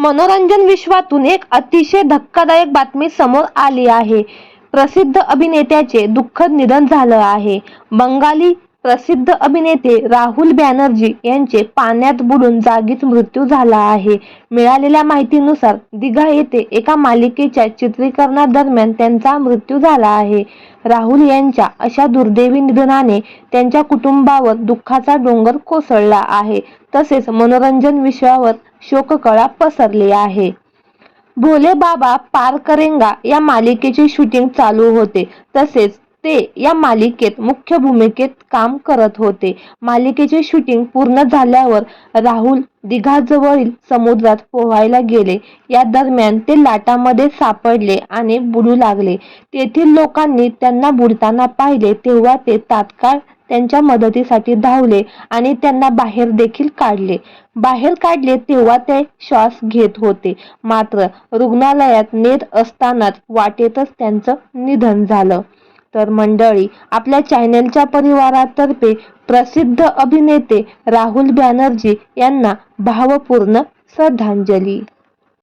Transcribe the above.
मनोरंजन विश्वातून एक अतिशय धक्कादायक बातमी समोर आली आहे. प्रसिद्ध अभिनेत्याचे दुःखद निधन झालं आहे. बंगाली प्रसिद्ध अभिनेते राहुल बॅनर्जी यांचे पाण्यात बुडून जागीच मृत्यू झाला आहे. मिळालेल्या माहितीनुसार दिघा येथे एका मालिकेच्या चित्रीकरणादरम्यान त्यांचा मृत्यू झाला आहे. राहुल यांच्या अशा दुर्दैवी निधनाने त्यांच्या कुटुंबावर दुःखाचा डोंगर कोसळला आहे. तसेच मनोरंजन विश्वावर शोककळा पसरली आहे. भोले बाबा पार करेंगा या मालिकेचे शूटिंग चालू होते. तसेच ते या मालिकेत मुख्य भूमिकेत काम करत होते. मालिकेचे शूटिंग पूर्ण झाल्यावर राहुल दिघाजवळील समुद्रात पोहायला गेले. या दरम्यान ते लाटांमध्ये सापडले आणि बुडू लागले. तेथील लोकांनी त्यांना बुडताना पाहिले तेव्हा ते तात्काळ त्यांच्या मदतीसाठी धावले आणि त्यांना बाहेर देखील काढले. बाहेर काढले तेव्हा ते श्वास घेत होते. मात्र रुग्णालयात नेत असतानाच वाटेतच त्यांचं निधन झालं. तर मंडळी, आपल्या चॅनेलच्या परिवारातर्फे प्रसिद्ध अभिनेते राहुल बॅनर्जी यांना भावपूर्ण श्रद्धांजली.